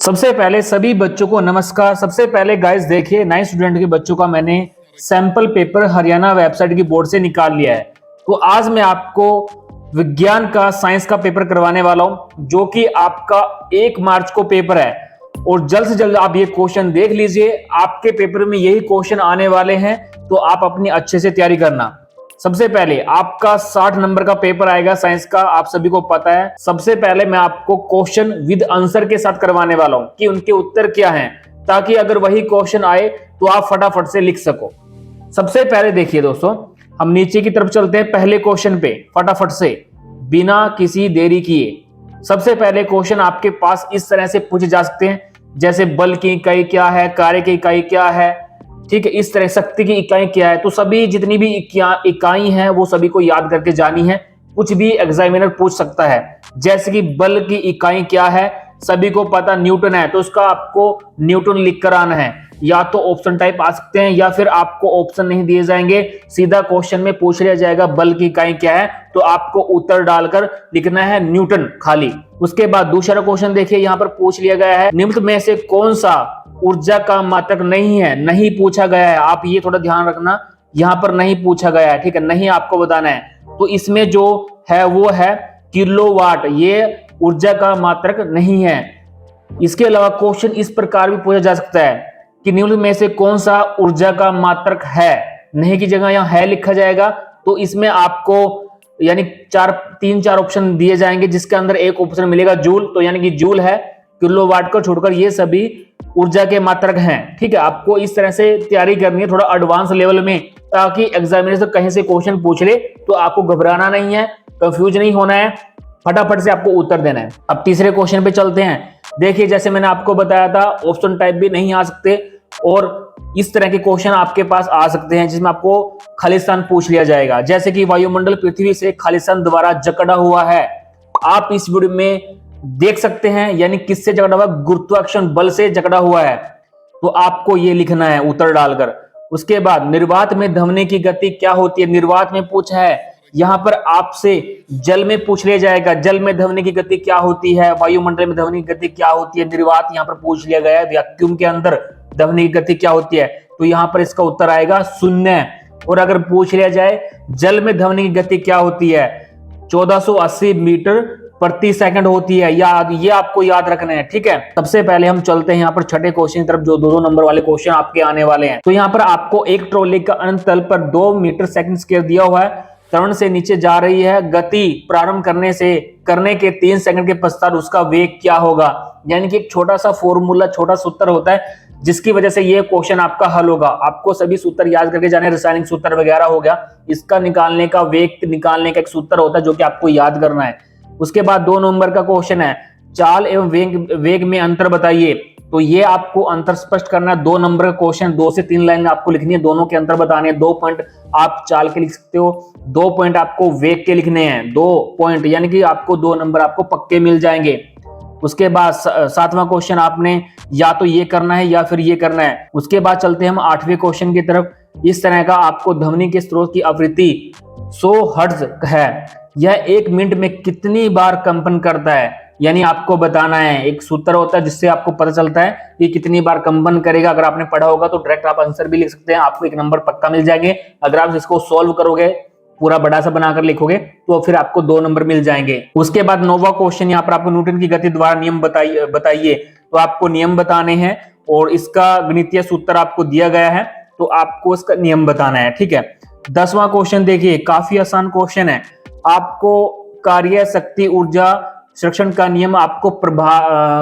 सबसे पहले सभी बच्चों को नमस्कार। सबसे पहले गाइस देखिए 9 स्टूडेंट के बच्चों का मैंने सैंपल पेपर हरियाणा वेबसाइट की बोर्ड से निकाल लिया है। तो आज मैं आपको विज्ञान का साइंस का पेपर करवाने वाला हूं, जो कि आपका 1 मार्च को पेपर है। और जल्द से जल्द आप ये क्वेश्चन देख लीजिए, आपके पेपर में यही क्वेश्चन आने वाले हैं, तो आप अपनी अच्छे से तैयारी करना। सबसे पहले आपका 60 नंबर का पेपर आएगा साइंस का, आप सभी को पता है। सबसे पहले मैं आपको क्वेश्चन विद आंसर के साथ करवाने वाला हूं कि उनके उत्तर क्या हैं, ताकि अगर वही क्वेश्चन आए तो आप फटाफट से लिख सको। सबसे पहले देखिए दोस्तों, हम नीचे की तरफ चलते हैं पहले क्वेश्चन पे फटाफट से, बिना किसी देरी किए। सबसे पहले क्वेश्चन आपके पास इस तरह से पूछे जा सकते हैं, जैसे बल की इकाई क्या है, कार्य की इकाई क्या है, ठीक है, इस तरह शक्ति की इकाई क्या है। तो सभी जितनी भी इकाई हैं वो सभी को याद करके जानी है। कुछ भी एग्जामिनर पूछ सकता है, जैसे कि बल की इकाई क्या है, सभी को पता न्यूटन है, तो उसका आपको न्यूटन लिख कर आना है। या तो ऑप्शन टाइप आ सकते हैं, या फिर आपको ऑप्शन नहीं दिए जाएंगे, सीधा क्वेश्चन में पूछ लिया जाएगा बल की इकाई क्या है, तो आपको उत्तर डालकर लिखना है न्यूटन खाली। उसके बाद दूसरा क्वेश्चन देखिए, यहाँ पर पूछ लिया गया है, निम्न में से कौन सा ऊर्जा का मात्रक नहीं है। नहीं पूछा गया है, आप ये थोड़ा ध्यान रखना, यहाँ पर नहीं पूछा गया है, ठीक है, नहीं आपको बताना है। तो इसमें जो है वो है किलोवाट, ये ऊर्जा का मात्रक नहीं है। इसके अलावा क्वेश्चन इस प्रकार भी पूछा जा सकता है कि निम्न में से कौन सा ऊर्जा का मात्रक है, नहीं की जगह यहाँ है लिखा जाएगा। तो इसमें आपको यानी 3-4 ऑप्शन दिए जाएंगे, जिसके अंदर एक ऑप्शन मिलेगा जूल, तो यानी कि जूल है। किलोवाट को छोड़कर ये सभी ऊर्जा के मात्रक हैं, ठीक है। आपको इस तरह से तैयारी करनी है थोड़ा एडवांस लेवल में, ताकि एग्जामिनर कहीं से क्वेश्चन पूछ ले तो आपको घबराना नहीं है, कंफ्यूज नहीं होना है, फटाफट से आपको उत्तर देना है। अब तीसरे क्वेश्चन पे चलते हैं। देखिए जैसे मैंने आपको बताया था, ऑप्शन टाइप भी नहीं आ सकते, और इस तरह के क्वेश्चन आपके पास आ सकते हैं जिसमें आपको खालिस्तान पूछ लिया जाएगा, जैसे कि वायुमंडल पृथ्वी से खालिस्तान द्वारा जकड़ा हुआ है। आप इस वीडियो में देख सकते हैं, यानी किससे जकड़ा हुआ, गुरुत्वाकर्षण बल से जकड़ा हुआ है। तो आपको ये लिखना है उत्तर डालकर। उसके बाद निर्वात में ध्वनि की गति क्या होती है, निर्वात में पूछा है, यहां पर आपसे जल में पूछ लिया जाएगा, जल में ध्वनि की गति क्या होती है, वायुमंडल में ध्वनि की गति क्या होती है। निर्वात यहां पर पूछ लिया गया है, वैक्यूम के अंदर ध्वनि की गति क्या होती है, तो यहां पर इसका उत्तर आएगा 0। और अगर पूछ लिया जाए जल में ध्वनि की गति क्या होती है, 1480 मीटर प्रति सेकंड होती है, ये आपको याद रखना है, ठीक है। सबसे पहले हम चलते हैं यहाँ पर छठे क्वेश्चन की तरफ, जो 2-2 नंबर वाले क्वेश्चन आपके आने वाले हैं। तो यहाँ पर आपको एक ट्रॉली का अनंत तल पर 2 मीटर सेकंड स्क्वायर दिया हुआ है, त्वरण से नीचे जा रही है, गति प्रारंभ करने के 3 सेकंड के पश्चात उसका वेग क्या होगा। यानी कि एक छोटा सा फॉर्मूला, छोटा सूत्र होता है, जिसकी वजह से ये क्वेश्चन आपका हल होगा। आपको सभी सूत्र याद करके जाने, रासायनिक सूत्र वगैरह हो गया, इसका निकालने का, वेग निकालने का एक सूत्र होता है जो कि आपको याद करना है। उसके बाद 2 नंबर का क्वेश्चन है, चाल एवं वेग में अंतर बताइए। तो ये आपको अंतर स्पष्ट करना है। 2 नंबर का क्वेश्चन, 2 से 3 लाइन आपको लिखनी है, दोनों के अंतर बताने हैं। 2 पॉइंट आप चाल के लिख सकते हो, 2 पॉइंट आपको वेग के लिखने हैं, 2 पॉइंट, यानी कि आपको 2 नंबर आपको पक्के मिल जाएंगे। उसके बाद 7वां क्वेश्चन आपने या तो ये करना है या फिर ये करना है। उसके बाद चलते हैं हम 8वें क्वेश्चन की तरफ। इस तरह का आपको ध्वनि के स्रोत की आवृत्ति 100 हर्ट्ज है, यह 1 मिनट में कितनी बार कंपन करता है, यानी आपको बताना है। एक सूत्र होता है जिससे आपको पता चलता है कि कितनी बार कंपन करेगा। अगर आपने पढ़ा होगा तो डायरेक्ट आप आंसर भी लिख सकते हैं, आपको 1 नंबर पक्का मिल जाएंगे। अगर आप इसको सॉल्व करोगे, पूरा बड़ा सा बनाकर लिखोगे, तो फिर आपको 2 नंबर मिल जाएंगे। उसके बाद 9वां क्वेश्चन, यहाँ पर आपको न्यूटन की गति द्वारा नियम बताइए। तो आपको नियम बताने हैं, और इसका गणितीय सूत्र आपको दिया गया है, तो आपको इसका नियम बताना है, ठीक है। 10वां क्वेश्चन देखिए, काफी आसान क्वेश्चन है। आपको कार्य, शक्ति, ऊर्जा संरक्षण का नियम आपको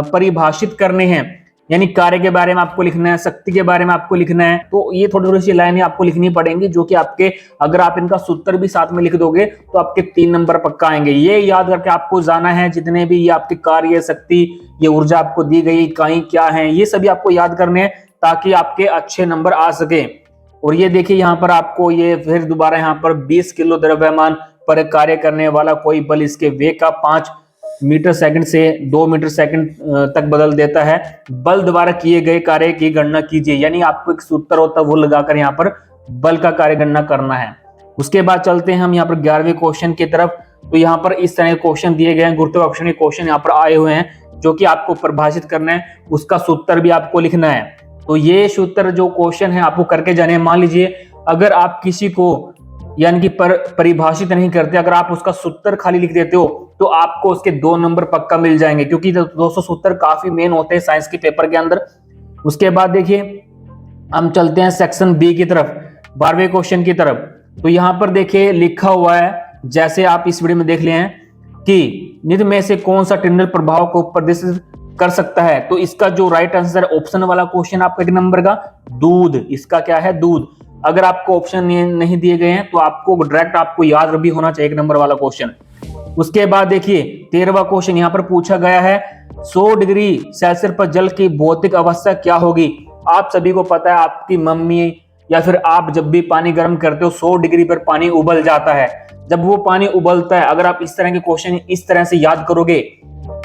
परिभाषित करने हैं, यानी कार्य के बारे में आपको लिखना है, शक्ति के बारे में आपको लिखना है। तो ये थोड़ी सी लाइनें आपको लिखनी पड़ेंगी, जो कि आपके, अगर आप इनका सूत्र भी साथ में लिख दोगे तो आपके 3 नंबर पक्का आएंगे। ये याद करके आपको जाना है, जितने भी ये आपके कार्य, शक्ति, ये ऊर्जा आपको दी गई इकाई क्या है, ये सभी आपको याद करने हैं, ताकि आपके अच्छे नंबर आ सके। और ये देखिए यहाँ पर आपको ये फिर दोबारा यहाँ पर 20 किलो द्रव्यमान पर कार्य करने वाला कोई बल इसके वेग का 5 मीटर सेकंड से 2 मीटर सेकंड तक बदल देता है। बल द्वारा किए गए कार्य की गणना कीजिए, यानी आपको एक सूत्र होता है वो लगाकर यहाँ पर बल का कार्य गणना करना है। उसके बाद चलते हैं हम यहाँ पर 11वें क्वेश्चन की तरफ। तो यहाँ पर इस तरह के क्वेश्चन दिए गए हैं, गुरुत्वाकर्षण के क्वेश्चन यहाँ पर आए हुए हैं। जो कि आपको परिभाषित करना है, उसका सूत्र भी आपको लिखना है। तो ये सूत्र जो क्वेश्चन है आपको करके जाने हैं। मान लीजिए अगर आप किसी को यानी कि परिभाषित नहीं करते, अगर आप उसका सूत्र खाली लिख देते हो तो आपको उसके 2 नंबर पक्का मिल जाएंगे, क्योंकि दोस्तों सूत्र काफी मेन होते हैं साइंस के पेपर के अंदर। उसके बाद देखिए हम चलते हैं सेक्शन बी की तरफ, 12वें क्वेश्चन की तरफ। तो यहां पर देखिए लिखा हुआ है, जैसे आप इस वीडियो में देख लिए हैं कि निम्न में से कौन सा टिंडल प्रभाव को प्रदर्शित कर सकता है। तो इसका जो राइट आंसर है ऑप्शन वाला क्वेश्चन आपका 1 नंबर का दूध, इसका क्या है दूध। अगर आपको ऑप्शन नहीं दिए गए हैं तो आपको डायरेक्ट आपको याद भी होना चाहिए 1 नंबर वाला क्वेश्चन। उसके बाद देखिए 13वां क्वेश्चन यहां पर पूछा गया है 100 डिग्री सेल्सियस पर जल की भौतिक अवस्था क्या होगी। आप सभी को पता है, आपकी मम्मी या फिर आप जब भी पानी गर्म करते हो 100 डिग्री पर पानी उबल जाता है। जब वो पानी उबलता है, अगर आप इस तरह के क्वेश्चन इस तरह से याद करोगे,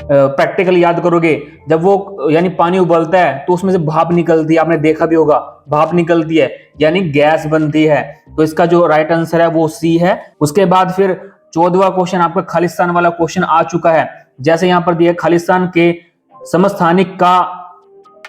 प्रैक्टिकल याद करोगे, जब वो यानी पानी उबलता है तो उसमें से भाप निकलती है, आपने देखा भी होगा भाप निकलती है यानी गैस बनती है। तो इसका जो राइट आंसर है वो सी है। उसके बाद फिर 14वां क्वेश्चन आपका खालिस्तान वाला क्वेश्चन आ चुका है। जैसे यहां पर दिया खालिस्तान के समस्थानिक का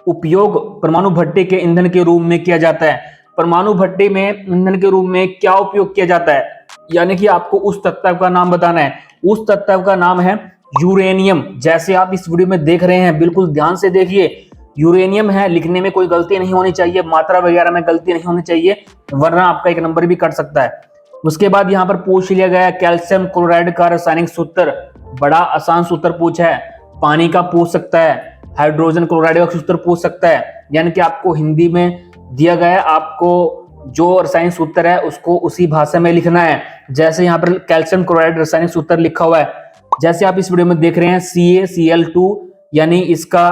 उपयोग परमाणु भट्टी के ईंधन के रूप में किया जाता है। परमाणु भट्टी में ईंधन के रूप में क्या उपयोग किया जाता है, यानी कि आपको उस तत्व का नाम बताना है। उस तत्व का नाम है यूरेनियम। जैसे आप इस वीडियो में देख रहे हैं, बिल्कुल ध्यान से देखिए, यूरेनियम है, लिखने में कोई गलती नहीं होनी चाहिए, मात्रा वगैरह में गलती नहीं होनी चाहिए, वरना आपका 1 नंबर भी कट सकता है। उसके बाद यहाँ पर पूछ लिया गया कैल्शियम क्लोराइड का रासायनिक सूत्र, बड़ा आसान सूत्र पूछा है। पानी का पूछ सकता है, हाइड्रोजन क्लोराइड का सूत्र पूछ सकता है, यानी कि आपको हिंदी में दिया गया है, आपको जो रासायनिक सूत्र है उसको उसी भाषा में लिखना है। जैसे यहाँ पर कैल्शियम क्लोराइड रासायनिक सूत्र लिखा हुआ है, जैसे आप इस वीडियो में देख रहे हैं CaCl2, यानी इसका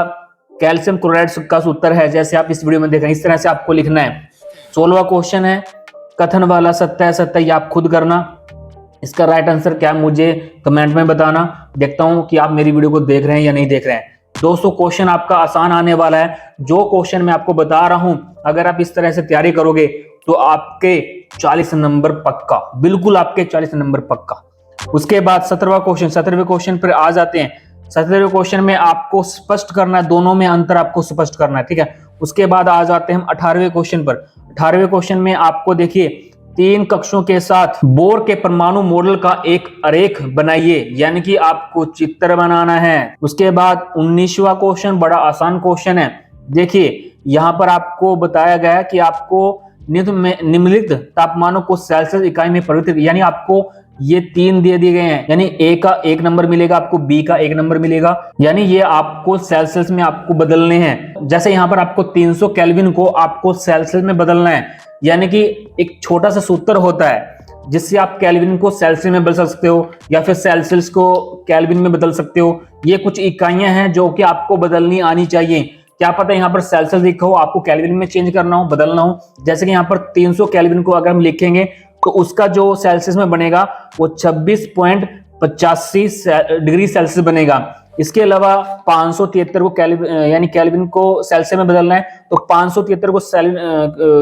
कैल्शियम क्लोराइड का सूत्र है, जैसे आप इस वीडियो में देख रहे हैं इस तरह से आपको लिखना है। 16वां क्वेश्चन है कथन वाला सत्य है सत्य, ये आप खुद करना। इसका राइट आंसर क्या है मुझे कमेंट में बताना, देखता हूं कि आप मेरी वीडियो को देख रहे हैं या नहीं देख रहे हैं। दोस्तों क्वेश्चन आपका आसान आने वाला है, जो क्वेश्चन मैं आपको बता रहा हूं अगर आप इस तरह से तैयारी करोगे तो आपके 40 नंबर पक्का, बिल्कुल आपके 40 नंबर पक्का। उसके बाद 17वां क्वेश्चन, 17वें क्वेश्चन पर आ जाते हैं। 17वें क्वेश्चन में आपको स्पष्ट करना है, दोनों में अंतर आपको स्पष्ट करना है, ठीक है। उसके बाद आ जाते हैं हम 18वें क्वेश्चन पर। 18वें क्वेश्चन में आपको देखिए 3 कक्षों के साथ बोर के परमाणु मॉडल का एक आरेख बनाइए, यानी कि आपको चित्र बनाना है। उसके बाद 19वां क्वेश्चन बड़ा आसान क्वेश्चन है। देखिए यहां पर आपको बताया गया है कि आपको निम्नलिखित तापमानों को सेल्सियस इकाई में परिवर्तित, यानी आपको ये 3 दे दिए गए हैं, यानी ए का 1 नंबर मिलेगा आपको, बी का 1 नंबर मिलेगा, यानी ये आपको सेल्सियस में आपको बदलने हैं। जैसे यहाँ पर आपको 300 केल्विन को आपको सेल्सियस में बदलना है, यानी कि एक छोटा सा सूत्र होता है जिससे आप केल्विन को सेल्सियस में बदल सकते हो या फिर सेल्सियस को केल्विन में बदल सकते हो। ये कुछ इकाइयां हैं जो कि आपको बदलनी आनी चाहिए। क्या पता यहाँ पर सेल्सियस लिखा हो, आपको केल्विन में चेंज करना हो, बदलना हो। जैसे कि यहाँ पर 300 केल्विन को अगर हम लिखेंगे तो उसका जो सेल्सियस में बनेगा वो 26.85 डिग्री सेल्सियस बनेगा। इसके अलावा 573 को यानी केल्विन को सेल्सियस में बदलना है, तो 573 को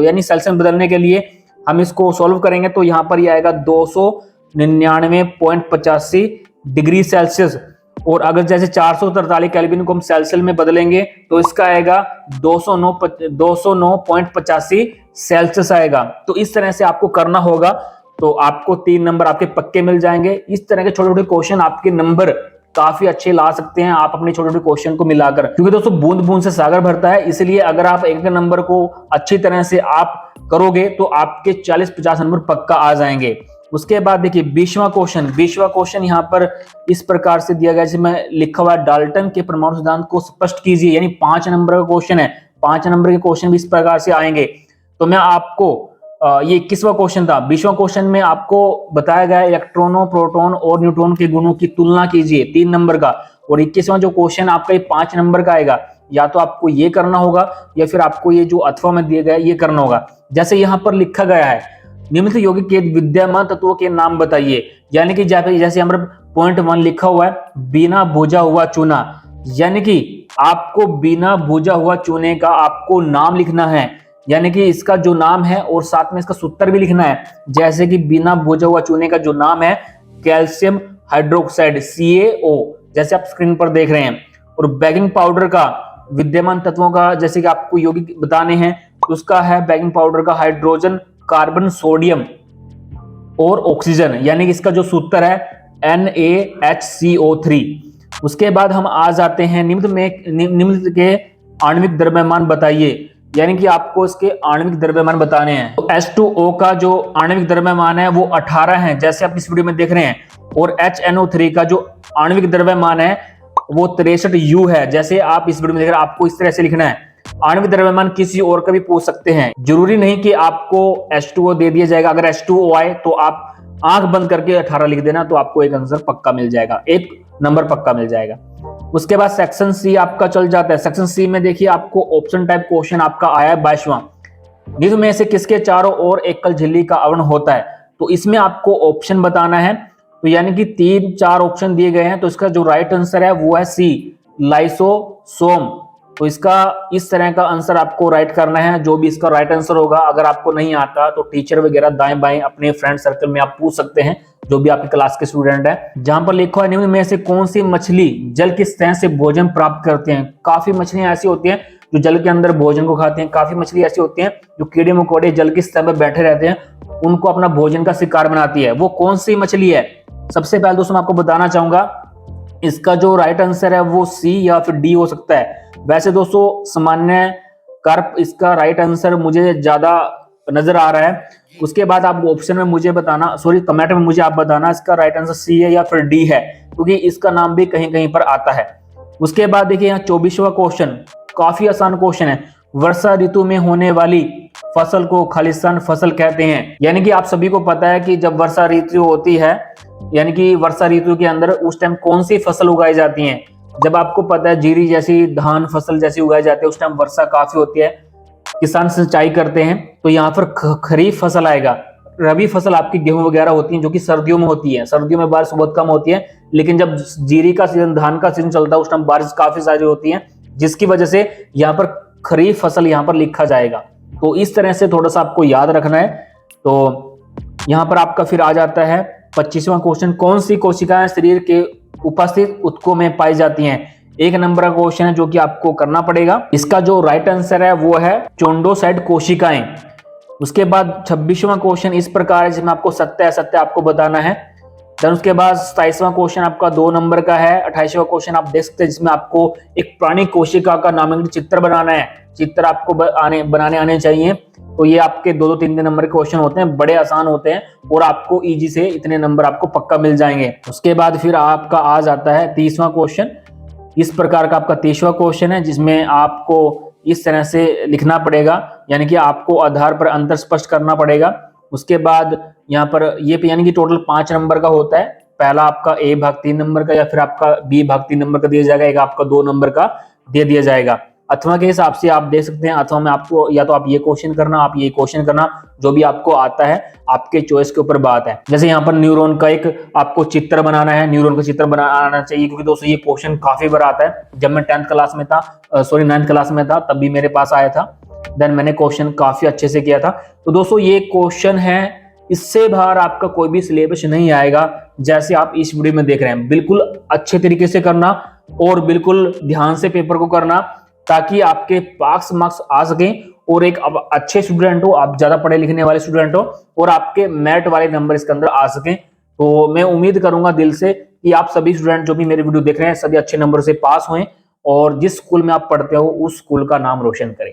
यानी सेल्सियस में बदलने के लिए हम इसको सॉल्व करेंगे तो यहाँ पर ये आएगा 299.85 डिग्री सेल्सियस। और अगर जैसे 443 केल्विन को हम सेल्सियस में बदलेंगे तो इसका आएगा 209.85 सेल्सियस आएगा। तो इस तरह से आपको करना होगा, तो आपको 3 नंबर आपके पक्के मिल जाएंगे। इस तरह के छोटे छोटे क्वेश्चन आपके नंबर काफी अच्छे ला सकते हैं आप अपने छोटे छोटे क्वेश्चन को मिलाकर, क्योंकि दोस्तों बूंद बूंद से सागर भरता है। इसलिए अगर आप एक नंबर को अच्छी तरह से आप करोगे तो आपके 40-50 नंबर पक्का आ जाएंगे। उसके बाद देखिए 20वां क्वेश्चन यहाँ पर इस प्रकार से दिया गया, जिसमें लिखा हुआ है डाल्टन के परमाणु सिद्धांत को स्पष्ट कीजिए, यानी 5 नंबर का क्वेश्चन है। 5 नंबर के क्वेश्चन भी इस प्रकार से आएंगे। तो मैं आपको ये 21वां क्वेश्चन था। 20वां क्वेश्चन में आपको बताया गया इलेक्ट्रॉनों, प्रोटॉन और न्यूट्रॉन के गुणों की तुलना कीजिए, 3 नंबर का। और 21वां जो क्वेश्चन आपका ये 5 नंबर का आएगा, या तो आपको ये करना होगा या फिर आपको ये जो अथवा में दिया गया ये करना होगा। जैसे यहाँ पर लिखा गया है निम्नलिखित यौगिक के विद्यमान तत्वों के नाम बताइए, यानी कि जैसे यहाँ पर पॉइंट 1 लिखा हुआ है बिना भुजा हुआ चूना, यानी कि आपको बिना भुजा हुआ चूने का आपको नाम लिखना है, यानी कि इसका जो नाम है और साथ में इसका सूत्र भी लिखना है। जैसे कि बिना भुजा हुआ चूने का जो नाम है कैल्शियम हाइड्रोक्साइड CaO, जैसे आप स्क्रीन पर देख रहे हैं। और बेकिंग पाउडर का विद्यमान तत्वों का जैसे कि आपको यौगिक बताने हैं, तो उसका है बेकिंग पाउडर का हाइड्रोजन, कार्बन, सोडियम और ऑक्सीजन, यानी कि इसका जो सूत्र है NaHCO3। उसके बाद हम आ जाते हैं निम्न के आणविक द्रव्यमान बताइए, यानी कि आपको इसके आणविक द्रव्यमान बताने हैं। तो H2O का जो आणविक द्रव्यमान है वो 18 है, जैसे आप इस वीडियो में देख रहे हैं, और HNO3 का जो आणविक द्रव्यमान है वो 63 U है, जैसे आप इस वीडियो में देख रहे हैं। आपको इस तरह से लिखना है। आणविक द्रव्यमान किसी और का भी पूछ सकते हैं, जरूरी नहीं कि आपको H2O दे दिया जाएगा। अगर H2O आए तो आप आंख बंद करके 18 लिख देना, तो आपको एक आंसर पक्का मिल जाएगा, एक नंबर पक्का मिल जाएगा। उसके बाद सेक्शन सी आपका चल जाता है। सेक्शन सी में देखिए आपको ऑप्शन टाइप क्वेश्चन आपका आया है 22वां, जिसमें से किसके चारों ओर एकल झिल्ली का आवरण होता है। तो इसमें आपको ऑप्शन बताना है, तो यानी कि 3-4 ऑप्शन दिए गए हैं, तो इसका जो राइट आंसर है वो है सी, लाइसोसोम। तो इसका इस तरह का आंसर आपको राइट करना है, जो भी इसका राइट आंसर होगा। अगर आपको नहीं आता तो टीचर वगैरह दाएं बाएं अपने फ्रेंड सर्कल में आप पूछ सकते हैं, जो भी आपकी क्लास के स्टूडेंट है। जहां पर लिखा है निम्न में से कौन सी मछली जल की सतह से भोजन प्राप्त करते हैं। काफी मछलियां ऐसी होती हैं जो जल के अंदर भोजन को खाती हैं, काफी मछली ऐसी होती हैं जो कीड़े मकोड़े जल की सतह पर बैठे रहते हैं, उनको अपना भोजन का शिकार बनाती है। वो कौन सी मछली है? सबसे पहले दोस्तों मैं आपको बताना चाहूंगा, इसका जो राइट आंसर है वो सी या फिर डी हो सकता है। वैसे दोस्तों सामान्य कार्प इसका राइट आंसर मुझे ज्यादा नजर आ रहा है। उसके बाद आप ऑप्शन में मुझे बताना, सॉरी कमेंट में मुझे आप बताना इसका राइट आंसर सी है या फिर डी है, क्योंकि इसका नाम भी कहीं कहीं पर आता है। उसके बाद देखिए यहाँ 24वां क्वेश्चन, काफी आसान क्वेश्चन है। वर्षा ऋतु में होने वाली फसल को खालिस्तान फसल कहते हैं। यानी कि आप सभी को पता है कि जब वर्षा ऋतु होती है, यानी कि वर्षा ऋतु के अंदर उस टाइम कौन सी फसल उगाई जाती है। जब आपको पता है जीरी जैसी, धान फसल जैसी उगाई जाती है, उस टाइम वर्षा काफी होती है, किसान सिंचाई करते हैं। तो यहाँ पर खरीफ फसल आएगा। रबी फसल आपकी गेहूं वगैरह होती है, जो कि सर्दियों में होती है। सर्दियों में बारिश बहुत कम होती है, लेकिन जब जीरी का सीजन, धान का सीजन चलता है, उस टाइम बारिश काफी सारी होती है, जिसकी वजह से यहाँ पर खरीफ फसल यहाँ पर लिखा जाएगा। तो इस तरह से थोड़ा सा आपको याद रखना है। तो यहाँ पर आपका फिर आ जाता है 25वां क्वेश्चन, कौन सी कोशिकाएं शरीर के उपस्थित ऊतकों में पाई जाती हैं। 1 नंबर का क्वेश्चन है जो कि आपको करना पड़ेगा। इसका जो राइट आंसर है वो है चोंडोसाइट कोशिकाएं। उसके बाद 26वां क्वेश्चन इस प्रकार है, जिसमें आपको सत्य असत्य आपको बताना है। देन उसके बाद 27वां क्वेश्चन आपका 2 नंबर का है। 28वां क्वेश्चन आप देख सकते हैं, जिसमें आपको एक प्राणी कोशिका का नामांकित चित्र बनाना है। चित्र आपको बनाने आने चाहिए। तो ये आपके 2-3 नंबर के क्वेश्चन होते हैं, बड़े आसान होते हैं, और आपको इजी से इतने नंबर आपको पक्का मिल जाएंगे। उसके बाद फिर आपका आ जाता है 30वां क्वेश्चन। इस प्रकार का आपका 30वां क्वेश्चन है, जिसमें आपको इस तरह से लिखना पड़ेगा, यानी कि आपको आधार पर अंतर स्पष्ट करना पड़ेगा। उसके बाद यहाँ पर ये यानी कि टोटल 5 नंबर का होता है। पहला आपका A भाग 3 नंबर का, या फिर आपका B भाग 3 नंबर का दिया जाएगा, एक आपका 2 नंबर का दे दिया जाएगा। अथवा के हिसाब से आप देख सकते हैं। अथवा में आपको या तो आप ये क्वेश्चन करना, आप ये क्वेश्चन करना, जो भी आपको आता है, आपके चॉइस के ऊपर बात है। जैसे यहाँ पर न्यूरॉन का एक आपको चित्र बनाना है, न्यूरॉन का चित्र बनाना चाहिए, क्योंकि दोस्तों ये क्वेश्चन काफी बार आता है। जब मैं 9th क्लास में था, 9th क्लास में था, तब भी मेरे पास आया था। देन मैंने क्वेश्चन काफी अच्छे से किया था। तो दोस्तों ये क्वेश्चन है, इससे बाहर आपका कोई भी सिलेबस नहीं आएगा। जैसे आप इस वीडियो में देख रहे हैं, बिल्कुल अच्छे तरीके से करना और बिल्कुल ध्यान से पेपर को करना, ताकि आपके पास मार्क्स आ सकें और एक अच्छे स्टूडेंट हो, आप ज्यादा पढ़े लिखने वाले स्टूडेंट हो, और आपके मेरिट वाले नंबर इसके अंदर आ सकें। तो मैं उम्मीद करूंगा दिल से कि आप सभी स्टूडेंट जो भी मेरे वीडियो देख रहे हैं, सभी अच्छे नंबर से पास हुए और जिस स्कूल में आप पढ़ते हो उस स्कूल का नाम रोशन करें।